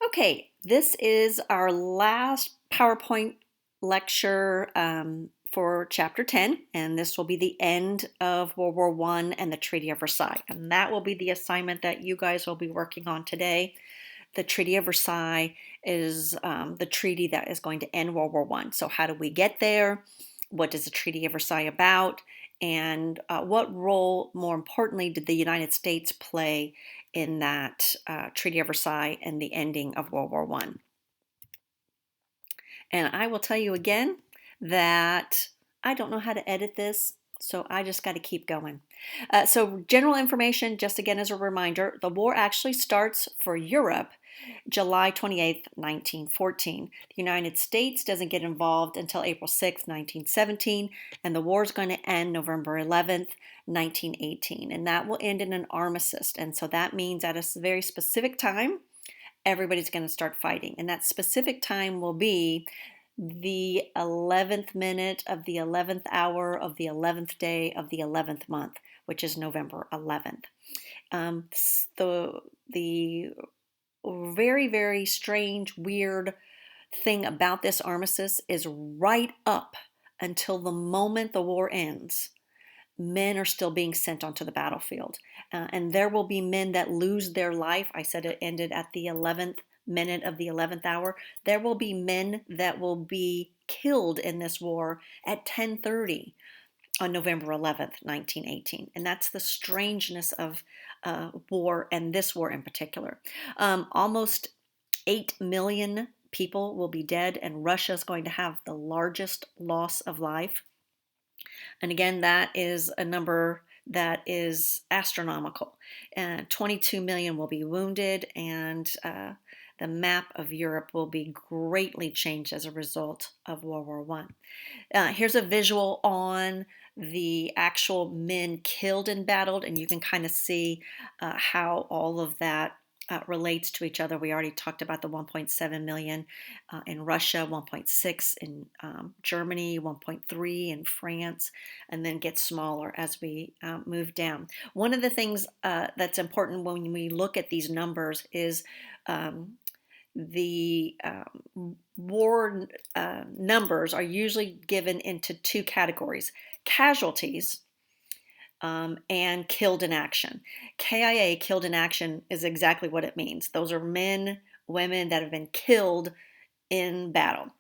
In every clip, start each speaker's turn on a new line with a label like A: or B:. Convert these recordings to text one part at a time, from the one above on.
A: Okay, this is our last PowerPoint lecture for Chapter 10, and this will be the end of World War I and the Treaty of Versailles. And that will be the assignment that you guys will be working on today. The Treaty of Versailles is the treaty that is going to end World War I. So how do we get there? What does the Treaty of Versailles about? And what role, more importantly, did the United States play in that Treaty of Versailles and the ending of World War I? And I will tell you again that I don't know how to edit this, so I just got to keep going. So general information, just again as a reminder, the war actually starts for Europe July 28th, 1914. The United States doesn't get involved until April 6th, 1917, and the war is going to end November 11th, 1918, and that will end in an armistice. And so that means at a very specific time, everybody's going to start fighting, and that specific time will be the 11th minute of the 11th hour of the 11th day of the 11th month, which is November 11th. The very, very strange, weird thing about this armistice is right up until the moment the war ends, men are still being sent onto the battlefield. And there will be men that lose their life. I said it ended at the 11th minute of the 11th hour. There will be men that will be killed in this war at 10:30 on November 11th, 1918. And that's the strangeness of war, and this war in particular. Almost 8 million people will be dead, and Russia is going to have the largest loss of life. And again, that is a number that is astronomical. 22 million will be wounded, and the map of Europe will be greatly changed as a result of World War I. Here's a visual on the actual men killed in battle, and you can kind of see how all of that relates to each other. We already talked about the 1.7 million in Russia, 1.6 in Germany, 1.3 in France, and then gets smaller as we move down. One of the things that's important when we look at these numbers is the war numbers are usually given into two categories: casualties and killed in action. KIA, killed in action, is exactly what it means. Those are men, women that have been killed in battle.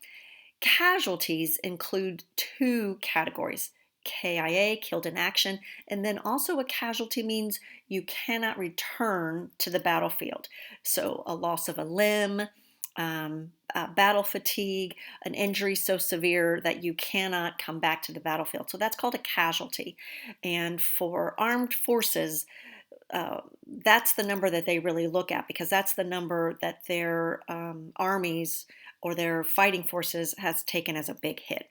A: Casualties include two categories: KIA, killed in action, and then also a casualty means you cannot return to the battlefield. So a loss of a limb, battle fatigue, an injury so severe that you cannot come back to the battlefield. So that's called a casualty. And for armed forces, that's the number that they really look at, because that's the number that their armies or their fighting forces has taken as a big hit.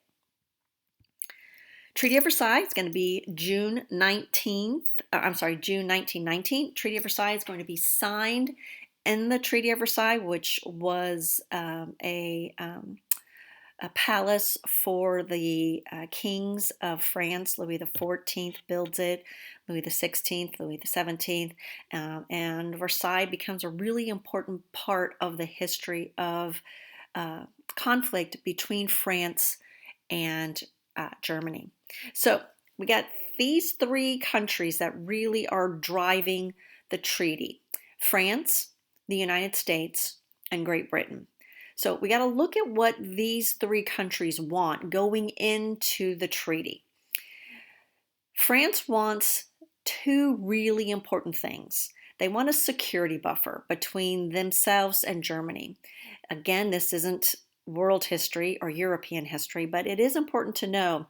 A: Treaty of Versailles is going to be June 1919. Treaty of Versailles is going to be signed in the Treaty of Versailles, which was a palace for the kings of France. Louis XIV builds it, Louis XVI, Louis XVII, and Versailles becomes a really important part of the history of conflict between France and Germany. So we got these three countries that really are driving the treaty: France, the United States, and Great Britain. So we got to look at what these three countries want going into the treaty. France wants two really important things. They want a security buffer between themselves and Germany. Again, this isn't world history or European history, but it is important to know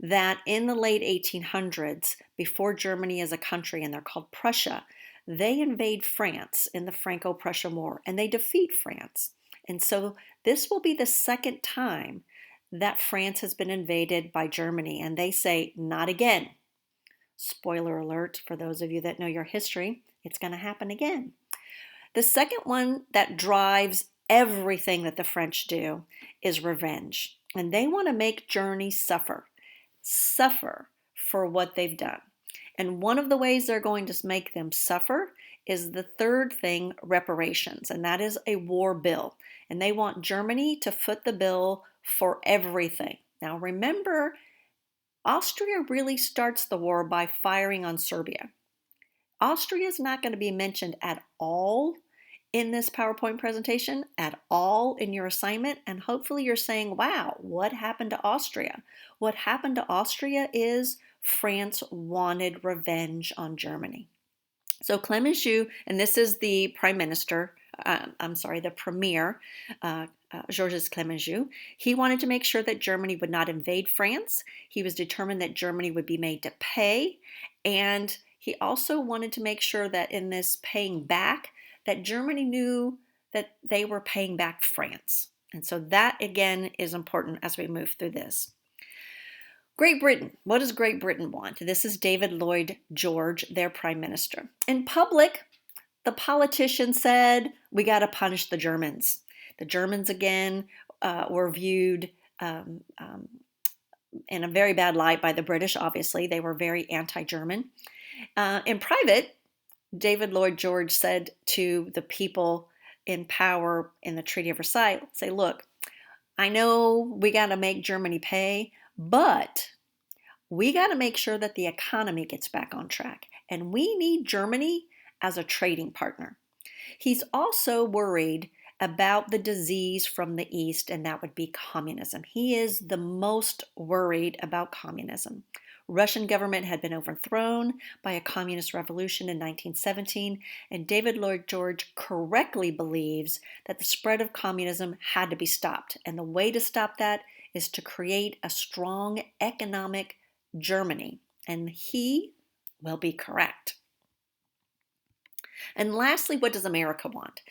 A: that in the late 1800s, before Germany as a country, and they're called Prussia, they invade France in the Franco-Prussian War, and they defeat France. And so this will be the second time that France has been invaded by Germany, and they say, not again. Spoiler alert for those of you that know your history, it's going to happen again. The second one that drives everything that the French do is revenge. And they want to make Germany suffer for what they've done. And one of the ways they're going to make them suffer is the third thing, reparations, and that is a war bill. And they want Germany to foot the bill for everything. Now remember, Austria really starts the war by firing on Serbia. Austria is not going to be mentioned at all in this PowerPoint presentation, at all in your assignment, and hopefully you're saying, wow, what happened to Austria? What happened to Austria is France wanted revenge on Germany. So Clemenceau, and this is the prime minister, the premier, Georges Clemenceau, he wanted to make sure that Germany would not invade France. He was determined that Germany would be made to pay, and he also wanted to make sure that in this paying back, that Germany knew that they were paying back France. And so that, again, is important as we move through this. Great Britain. What does Great Britain want? This is David Lloyd George, their prime minister. In public, the politician said, we got to punish the Germans. The Germans, again, were viewed in a very bad light by the British, obviously. They were very anti-German. In private, David Lloyd George said to the people in power in the Treaty of Versailles, say, look, I know we got to make Germany pay, but we got to make sure that the economy gets back on track. And we need Germany as a trading partner. He's also worried about the disease from the East, and that would be communism. He is the most worried about communism. Russian government had been overthrown by a communist revolution in 1917, and David Lloyd George correctly believes that the spread of communism had to be stopped. And the way to stop that is to create a strong economic Germany. And he will be correct. And lastly, what does America want?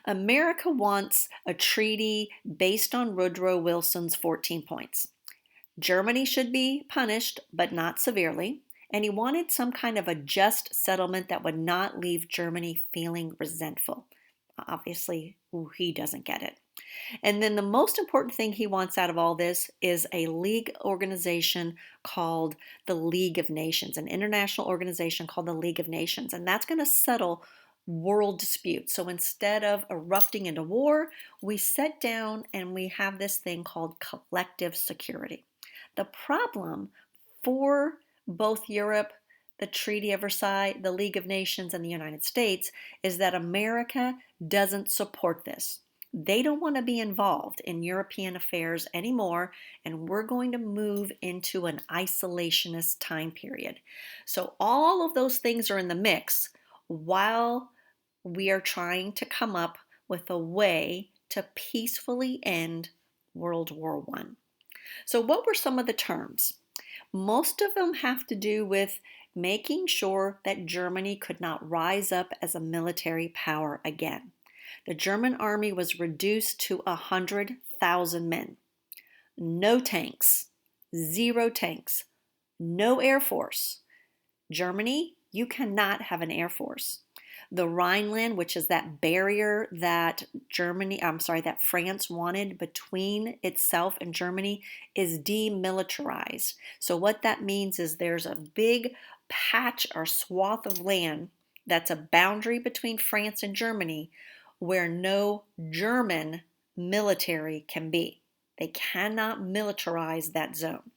A: America wants a treaty based on Woodrow Wilson's 14 points. Germany should be punished, but not severely. And he wanted some kind of a just settlement that would not leave Germany feeling resentful. Obviously, he doesn't get it. And then the most important thing he wants out of all this is a league organization called the League of Nations, an international organization called the League of Nations. And that's going to settle world disputes. So instead of erupting into war, we sit down and we have this thing called collective security. The problem for both Europe, the Treaty of Versailles, the League of Nations, and the United States is that America doesn't support this. They don't want to be involved in European affairs anymore, and we're going to move into an isolationist time period. So all of those things are in the mix while we are trying to come up with a way to peacefully end World War I. So what were some of the terms? Most of them have to do with making sure that Germany could not rise up as a military power again. The German army was reduced to 100,000 men. No tanks, 0 tanks, no air force. Germany, you cannot have an air force. The Rhineland, which is that barrier that that France wanted between itself and Germany, is demilitarized. So what that means is there's a big patch or swath of land that's a boundary between France and Germany where no German military can be. They cannot militarize that zone.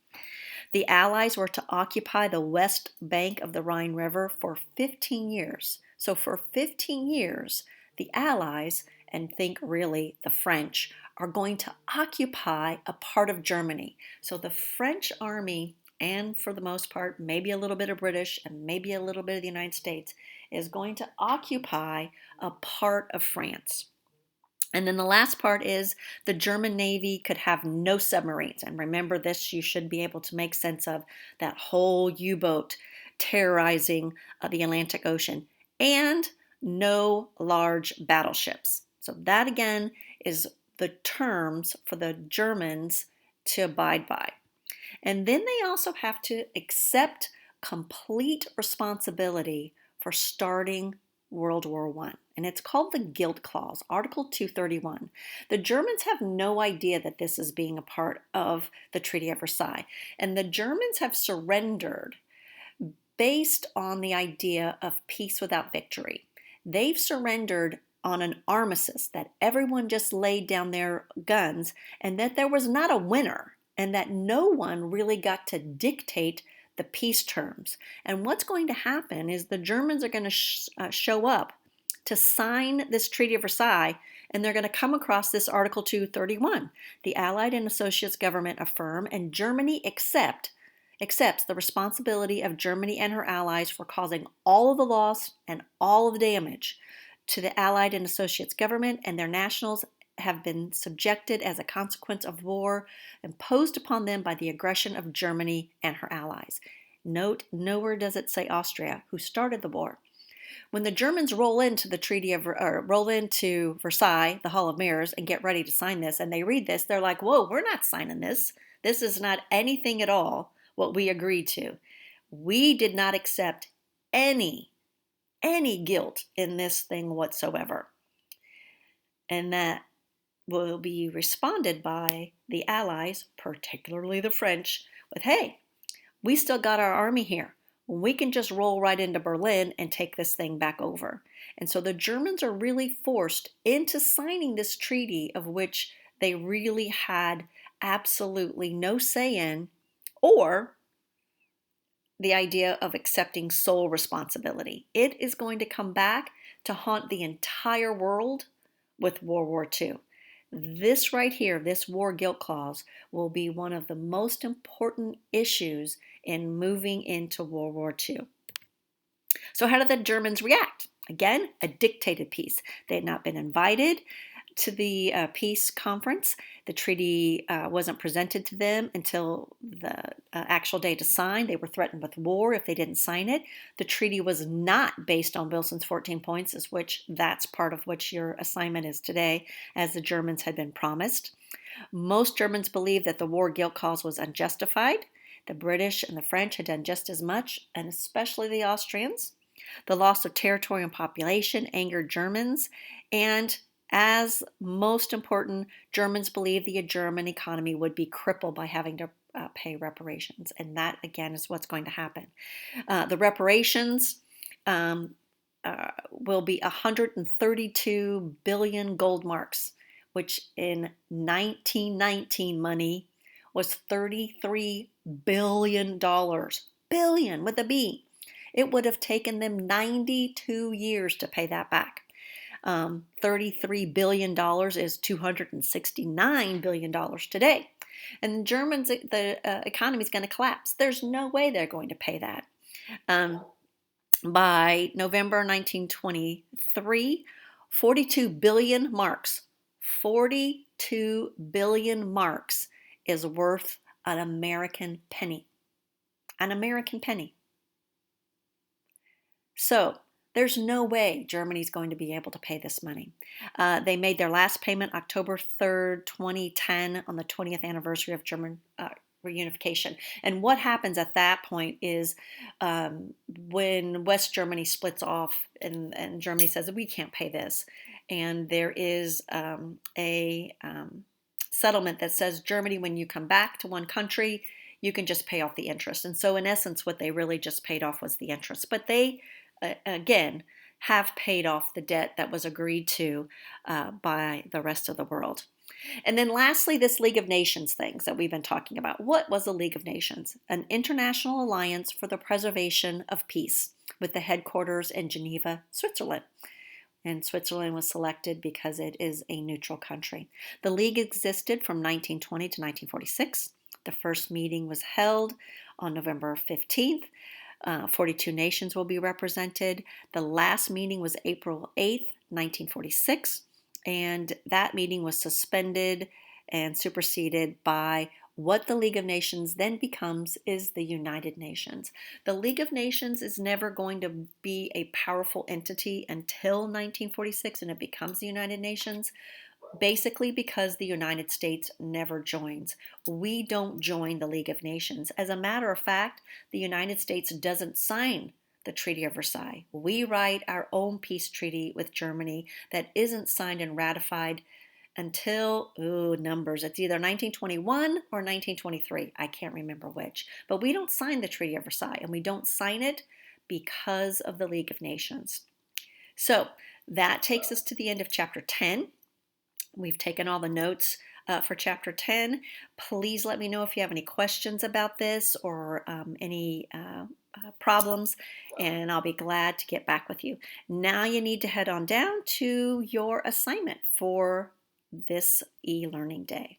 A: The Allies were to occupy the west bank of the Rhine River for 15 years. So for 15 years, the Allies, and think really the French, are going to occupy a part of Germany. So the French army, and for the most part, maybe a little bit of British and maybe a little bit of the United States, is going to occupy a part of France. And then the last part is the German Navy could have no submarines. And remember this, you should be able to make sense of that whole U-boat terrorizing the Atlantic Ocean. And no large battleships. So that again is the terms for the Germans to abide by. And then they also have to accept complete responsibility for starting World War I. And it's called the Guilt Clause, Article 231. The Germans have no idea that this is being a part of the Treaty of Versailles. And the Germans have surrendered based on the idea of peace without victory. they've surrendered on an armistice, that everyone just laid down their guns, and that there was not a winner, and that no one really got to dictate the peace terms. And what's going to happen is the Germans are going to show up to sign this Treaty of Versailles, and they're going to come across this Article 231. The Allied and Associates government affirm, and Germany accepts the responsibility of Germany and her allies for causing all of the loss and all of the damage to the Allied and Associates government, and their nationals have been subjected as a consequence of war imposed upon them by the aggression of Germany and her allies. Note, nowhere does it say Austria, who started the war. When the Germans roll into Versailles, the Hall of Mirrors, and get ready to sign this, and they read this, they're like, "Whoa, we're not signing this. This is not anything at all what we agreed to. We did not accept any guilt in this thing whatsoever." And that will be responded by the Allies, particularly the French, with, "Hey, we still got our army here. We can just roll right into Berlin and take this thing back over." And so the Germans are really forced into signing this treaty, of which they really had absolutely no say in, or the idea of accepting sole responsibility. It is going to come back to haunt the entire world with World War II. This right here, this war guilt clause, will be one of the most important issues in moving into World War II. So how did the Germans react? Again, a dictated peace. They had not been invited to the peace conference. The treaty wasn't presented to them until the actual day to sign. They were threatened with war if they didn't sign it. The treaty was not based on Wilson's 14 points, that's part of which your assignment is today, as the Germans had been promised. Most Germans believed that the war guilt clause was unjustified. The British and the French had done just as much, and especially the Austrians. The loss of territory and population angered Germans, and as most important, Germans believed the German economy would be crippled by having to pay reparations. And that, again, is what's going to happen. The reparations will be 132 billion gold marks, which in 1919 money was $33 billion. Billion with a B. It would have taken them 92 years to pay that back. $33 billion is $269 billion today. And the Germans, the economy is going to collapse. There's no way they're going to pay that. By November 1923, 42 billion marks, 42 billion marks is worth an American penny. An American penny. So there's no way Germany's going to be able to pay this money. They made their last payment October 3rd, 2010, on the 20th anniversary of German reunification. And what happens at that point is when West Germany splits off and Germany says, "We can't pay this." And there is a settlement that says, "Germany, when you come back to one country, you can just pay off the interest." And so in essence, what they really just paid off was the interest. But they again, have paid off the debt that was agreed to by the rest of the world. And then lastly, this League of Nations things that we've been talking about. What was the League of Nations? An international alliance for the preservation of peace with the headquarters in Geneva, Switzerland. And Switzerland was selected because it is a neutral country. The League existed from 1920 to 1946. The first meeting was held on November 15th. 42 nations will be represented. The last meeting was April 8th, 1946, and that meeting was suspended and superseded by what the League of Nations then becomes is the United Nations. The League of Nations is never going to be a powerful entity until 1946, and it becomes the United Nations. Basically because the United States never joins. We don't join the League of Nations. As a matter of fact, the United States doesn't sign the Treaty of Versailles. We write our own peace treaty with Germany that isn't signed and ratified until, numbers, it's either 1921 or 1923. I can't remember which. But we don't sign the Treaty of Versailles, and we don't sign it because of the League of Nations. So that takes us to the end of chapter 10. We've taken all the notes for chapter 10. Please let me know if you have any questions about this or any problems, and I'll be glad to get back with you. Now you need to head on down to your assignment for this e-learning day.